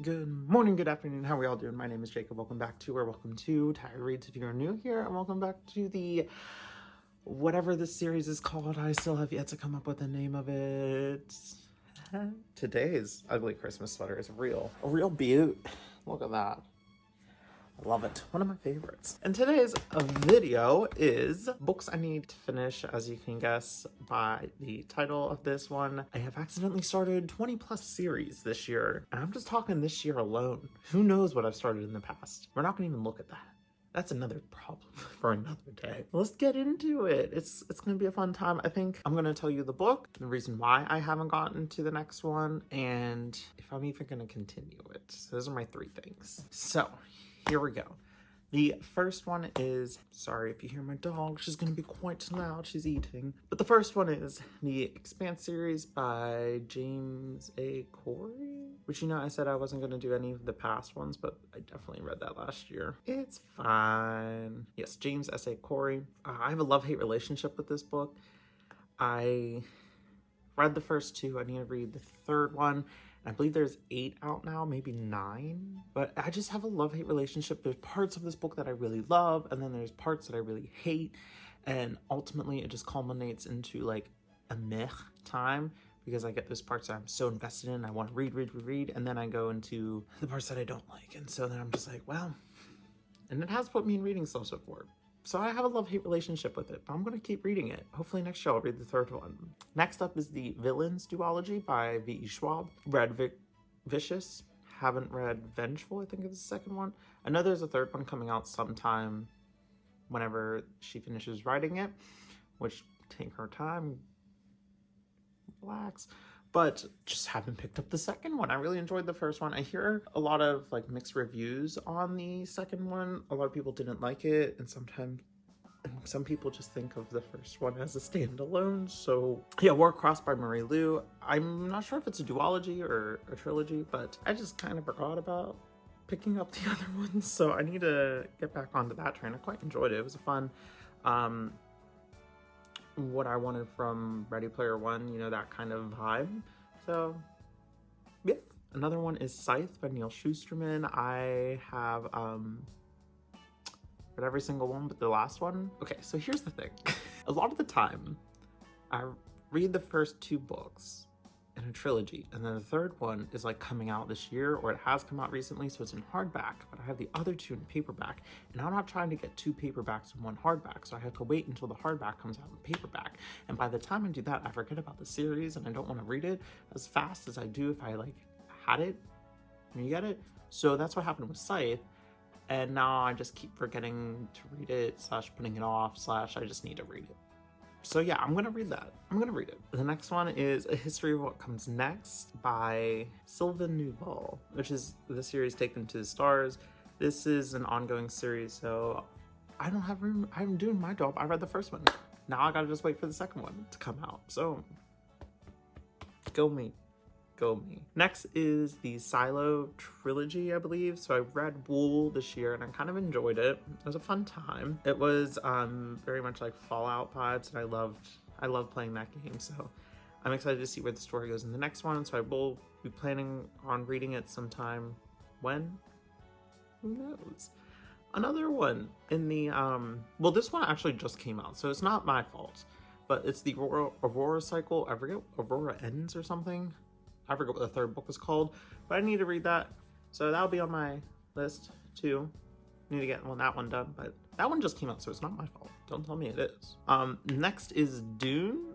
Good morning, good afternoon, how are we all doing? My name is Jacob. Welcome back to, or welcome to WinterReads if you're new here, and welcome back to the whatever this series is called. I still have yet to come up with the name of it. Today's ugly Christmas sweater is a real beaut. Look at that. I love it. One of my favorites. And today's video is books I need to finish. As you can guess by the title of this one, I have accidentally started 20 plus series this year. And I'm just talking this year alone. Who knows what I've started in the past? We're not gonna even look at that. That's another problem for another day. Let's get into it. It's gonna be a fun time. I think I'm gonna tell you the book, the reason why I haven't gotten to the next one, and if I'm even gonna continue it. So those are my three things. So here we go. The first one is, sorry if you hear my dog, she's gonna be quite loud, she's eating. But the first one is the Expanse series by James A. Corey, which, you know, I said I wasn't gonna do any of the past ones, but I definitely read that last year. It's fine. Yes, James S. A. Corey. I have a love-hate relationship with this book. I read the first two, I need to read the third one. I believe there's 8 out now, maybe 9. But I just have a love-hate relationship. There's parts of this book that I really love, and then there's parts that I really hate. And ultimately, it just culminates into like a meh time, because I get those parts that I'm so invested in. I want to read, and then I go into the parts that I don't like. And so then I'm just like, well, and it has put me in reading slumps before. So I have a love-hate relationship with it, but I'm going to keep reading it. Hopefully next year I'll read the third one. Next up is the Villains duology by V.E. Schwab. Read Vicious. Haven't read Vengeful, I think is the second one. I know there's a third one coming out sometime whenever she finishes writing it, which take her time, relax. But just haven't picked up the second one. I really enjoyed the first one. I hear a lot of like mixed reviews on the second one. A lot of people didn't like it, and some people just think of the first one as a standalone. So yeah, War Crossed by Marie Lu. I'm not sure if it's a duology or a trilogy, but I just kind of forgot about picking up the other ones. So I need to get back onto that train. I quite enjoyed it. It was a fun, what I wanted from Ready Player One, you know, that kind of vibe. So yeah. Another one is Sythe by Neil Shusterman. I have read every single one but the last one. Okay, so here's the thing. A lot of the time I read the first 2 books in a trilogy, and then the third one is like coming out this year, or it has come out recently, so it's in hardback, but I have the other 2 in paperback, and I'm not trying to get 2 paperbacks and 1 hardback, so I have to wait until the hardback comes out in paperback. And by the time I do that, I forget about the series, and I don't want to read it as fast as I do if I like had it. You get it? So that's what happened with Scythe, and now I just keep forgetting to read it, / putting it off, / I just need to read it. So yeah, I'm gonna read that. I'm gonna read it. The next one is A History of What Comes Next by Sylvain Neuval, which is the series taken to the stars. This is an ongoing series, so I don't have room. I'm doing my job. I read the first one. Now I gotta just wait for the second one to come out. So go me. Go me. Next is the Silo trilogy, I believe. So I read Wool this year and I kind of enjoyed it. It was a fun time. It was very much like Fallout vibes, and I loved playing that game. So I'm excited to see where the story goes in the next one. So I will be planning on reading it sometime. When? Who knows? Another one in the well, this one actually just came out, so it's not my fault, but it's the Aurora cycle. I forget, Aurora Ends or something. I forget what the third book is called, but I need to read that. So that'll be on my list too. Need to get that one done, but that one just came out, so it's not my fault. Don't tell me it is. Next is Dune.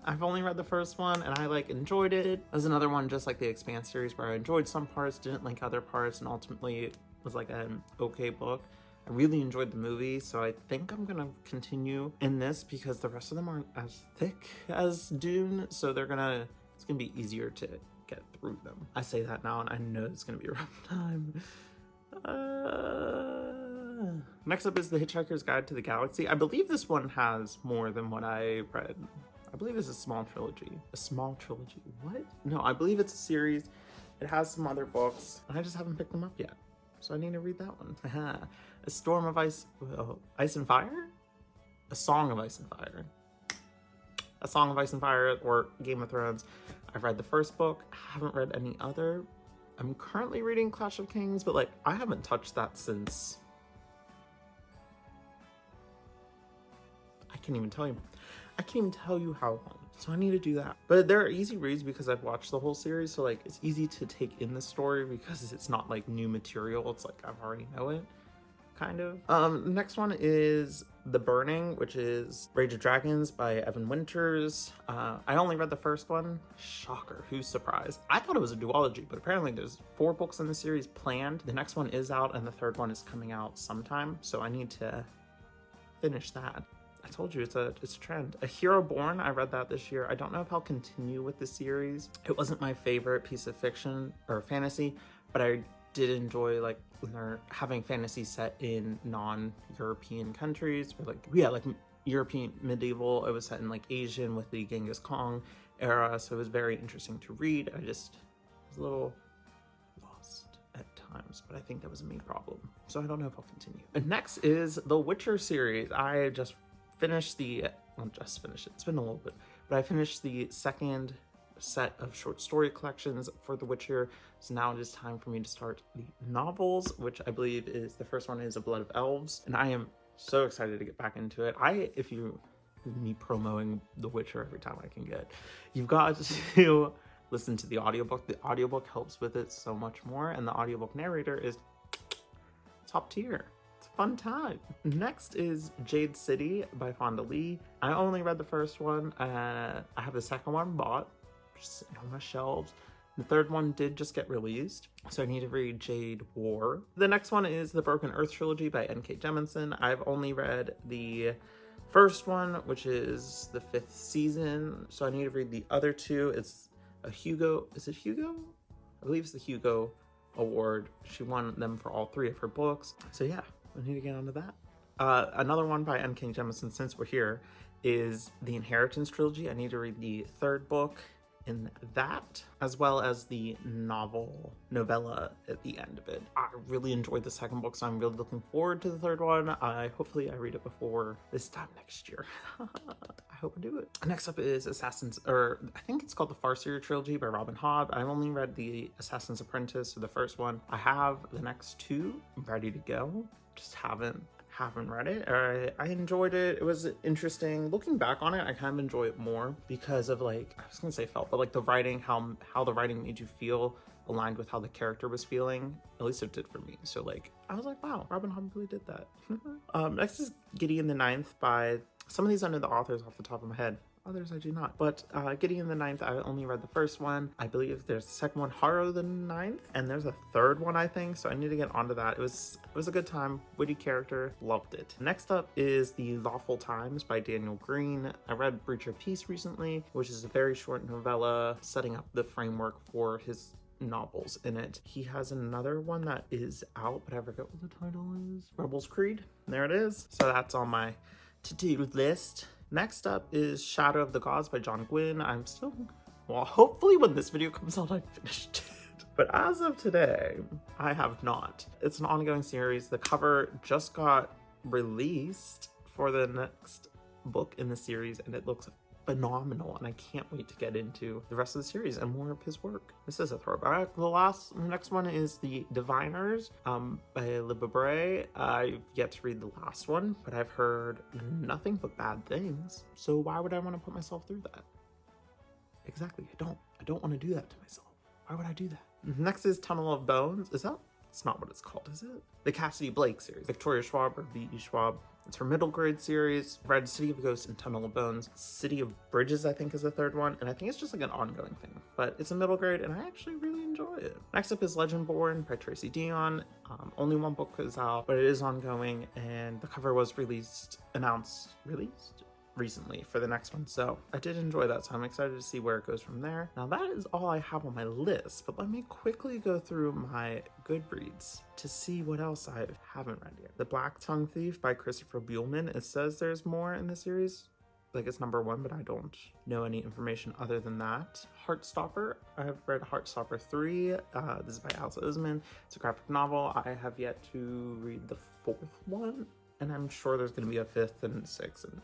I've only read the first one and I like enjoyed it. There's another one just like the Expanse series where I enjoyed some parts, didn't like other parts, and ultimately it was like an okay book. I really enjoyed the movie, so I think I'm gonna continue in this because the rest of them aren't as thick as Dune, so it's gonna be easier to get through them. I say that now and I know it's gonna be a rough time. Next up is The Hitchhiker's Guide to the Galaxy. I believe this one has more than what I read. I believe it's a small trilogy. A small trilogy? What? No, I believe it's a series. It has some other books, and I just haven't picked them up yet. So I need to read that one. A Storm of Ice and Fire? A Song of Ice and Fire. A Song of Ice and Fire or Game of Thrones. I've read the first book. I haven't read any other I'm currently reading Clash of Kings, but like I haven't touched that since, I can't even tell you how long. So I need to do that. But they're easy reads because I've watched the whole series, so like it's easy to take in the story because it's not like new material. It's like I've already know it, kind of. The next one is The Burning, which is Rage of Dragons by Evan Winters. I only read the first one. Shocker, who's surprised? I thought it was a duology, but apparently there's 4 books in the series planned. The next one is out and the third one is coming out sometime, so I need to finish that. I told you it's a trend. A Hero Born, I read that this year. I don't know if I'll continue with the series. It wasn't my favorite piece of fiction or fantasy, but I did enjoy like when they're having fantasy set in non-European countries, or like European medieval. It was set in like Asian with the Genghis Khan era, so it was very interesting to read. I just was a little lost at times, but I think that was a me problem, so I don't know if I'll continue. And next is the Witcher series. I just finished it's been a little bit, but I finished the second set of short story collections for The Witcher. So now it is time for me to start the novels, which I believe is, the first one is A Blood of Elves, and I am so excited to get back into it. Me promoting The Witcher every time I can get, you've got to listen to the audiobook. The audiobook helps with it so much more, and the audiobook narrator is top tier. Fun time. Next is Jade City by Fonda Lee. I only read the first one. I have the second one bought, just sitting on my shelves. The third one did just get released, so I need to read Jade War. The next one is the Broken Earth trilogy by N.K. Jemisin. I've only read the first one, which is the 5th season, so I need to read the other 2. It's a Hugo. Is it Hugo? I believe it's the Hugo Award. She won them for all 3 of her books. So yeah, I need to get onto that. Another one by N.K. Jemisin, since we're here, is the Inheritance trilogy. I need to read the 3rd book in that, as well as the novella at the end of it. I really enjoyed the 2nd book, so I'm really looking forward to the 3rd one. Hopefully I read it before this time next year. I hope I do it. Next up is I think it's called the Farseer trilogy by Robin Hobb. I've only read the Assassin's Apprentice, so the first one. I have the next 2 ready to go. Just haven't read it. I enjoyed it. It was interesting. Looking back on it, I kind of enjoy it more because of like, I was gonna say felt, but like the writing, how the writing made you feel aligned with how the character was feeling. At least it did for me. So like, I was like, wow, Robin Hobb really did that. Next is Gideon the Ninth by, some of these I know the authors off the top of my head. Others I do not. But Gideon the Ninth, I only read the first one. I believe there's the second one, Harrow the Ninth, and there's a 3rd one, I think. So I need to get onto that. It was a good time. Witty character. Loved it. Next up is The Lawful Times by Daniel Green. I read Breach of Peace recently, which is a very short novella setting up the framework for his novels in it. He has another one that is out, but I forget what the title is. Rebel's Creed. There it is. So that's on my to-do list. Next up is Shadow of the Gods by John Gwynne. Hopefully when this video comes out, I've finished it. But as of today, I have not. It's an ongoing series. The cover just got released for the next book in the series, and it looks phenomenal, and I can't wait to get into the rest of the series and more of his work. This is a throwback. The next one is The Diviners by Le Bray. I've yet to read the last one, but I've heard nothing but bad things, so why would I want to put myself through that? Exactly, I don't want to do that to myself. Why would I do that? Next is Tunnel of Bones. It's not what it's called, is it? The Cassidy Blake series. Victoria Schwab or V.E. Schwab. It's her middle grade series. Read City of Ghosts and Tunnel of Bones. City of Bridges, I think, is the 3rd one. And I think it's just like an ongoing thing. But it's a middle grade, and I actually really enjoy it. Next up is Legendborn by Tracy Dion. Only 1 book is out, but it is ongoing. And the cover was released recently for the next one, so I did enjoy that, so I'm excited to see where it goes from there. Now that is all I have on my list, but let me quickly go through my Goodreads to see what else I haven't read yet. The Black Tongue Thief by Christopher Buehlman. It says there's more in the series, like it's number 1, but I don't know any information other than that. Heartstopper, I have read Heartstopper 3. This is by Alice Oseman. It's a graphic novel. I have yet to read the 4th one, and I'm sure there's going to be a 5th and 6th and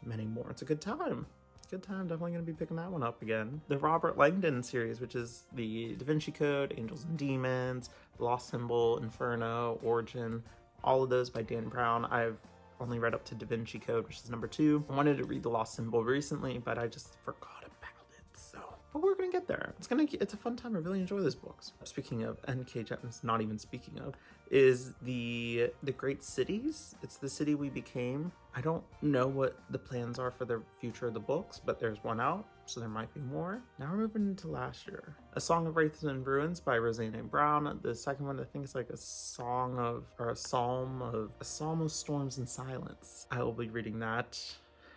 many more. It's a good time. good time. Definitely going to be picking that one up again. The Robert Langdon series, which is the Da Vinci Code, Angels and Demons, Lost Symbol, Inferno, Origin, all of those by Dan Brown. I've only read up to Da Vinci Code, which is number 2. I wanted to read The Lost Symbol recently, but I just forgot about it, so. But we're gonna get there. It's a fun time. I really enjoy these books. Speaking of, N.K. Jemisin's not even speaking of, is the Great Cities. It's the city we became. I don't know what the plans are for the future of the books, but there's one out, so there might be more. Now we're moving into last year. A Song of Wraiths and Ruins by Roseanne Brown. The second one, I think, is like a psalm of storms and silence. I will be reading that.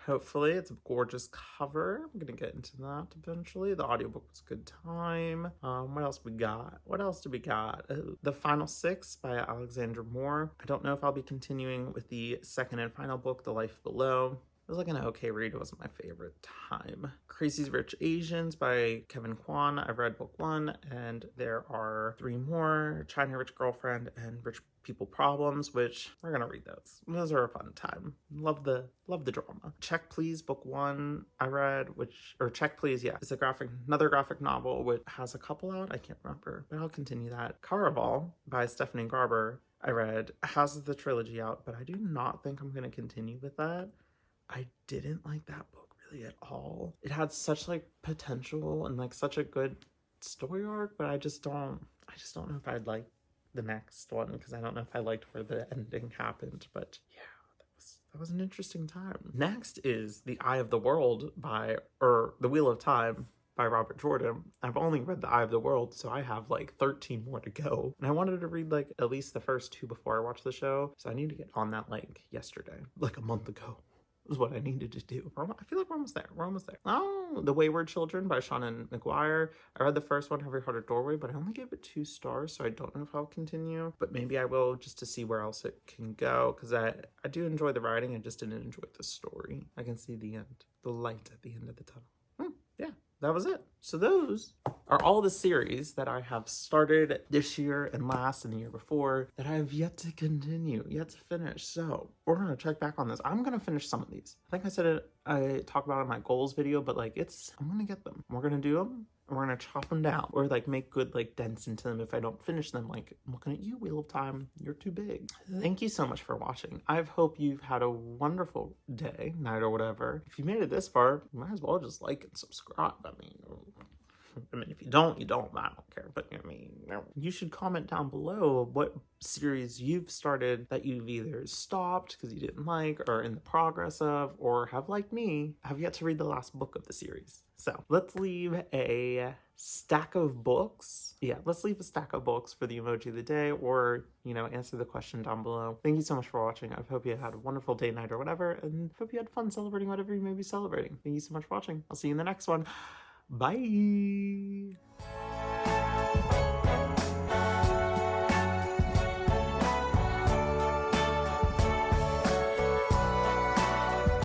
Hopefully. It's a gorgeous cover. I'm gonna get into that eventually. The audiobook was a good time. What else we got? What else do we got? The Final Six by Alexandra Moore. I don't know if I'll be continuing with the second and final book, The Life Below. It was like an okay read. It wasn't my favorite time. Crazy Rich Asians by Kevin Kwan. I've read book 1, and there are 3 more. China Rich Girlfriend and Rich People Problems, which we're gonna read those. Those are a fun time. Love the drama. Check Please book 1 I read, Check Please, yeah. It's another graphic novel which has a couple out. I can't remember, but I'll continue that. Karaball by Stephanie Garber I read. Has the trilogy out, but I do not think I'm gonna continue with that. I didn't like that book really at all. It had such like potential and like such a good story arc, but I just don't know if I'd like the next one, because I don't know if I liked where the ending happened. But yeah, that was an interesting time. Next is The Eye of the World The Wheel of Time by Robert Jordan. I've only read The Eye of the World, so I have like 13 more to go. And I wanted to read like at least the first 2 before I watch the show, so I need to get on that like yesterday, like a month ago. Was what I needed to do. I feel like we're almost there. Oh, The Wayward Children by Shannon McGuire. I read the first one, Every Heart a Doorway, but I only gave it 2 stars, so I don't know if I'll continue. But maybe I will, just to see where else it can go, because I do enjoy the writing. I just didn't enjoy the story. I can see the end, the light at the end of the tunnel. Yeah, that was it. So those are all the series that I have started this year and last and the year before that I have yet to continue, yet to finish. So we're going to check back on this. I'm going to finish some of these. I think I said it, I talked about it in my goals video, but like I'm going to get them. We're going to do them. And we're going to chop them down or like make good like dents into them if I don't finish them. Like, I'm looking at you, Wheel of Time, you're too big. Thank you so much for watching. I hope you've had a wonderful day, night, or whatever. If you made it this far, you might as well just like and subscribe. I mean, if you don't, I don't care. But I mean, you should comment down below what series you've started that you've either stopped because you didn't like, or in the progress of, or have, like me, have yet to read the last book of the series. So let's leave a stack of books. Yeah, let's leave a stack of books for the emoji of the day, or, answer the question down below. Thank you so much for watching. I hope you had a wonderful day, night, or whatever, and hope you had fun celebrating whatever you may be celebrating. Thank you so much for watching. I'll see you in the next one. Bye.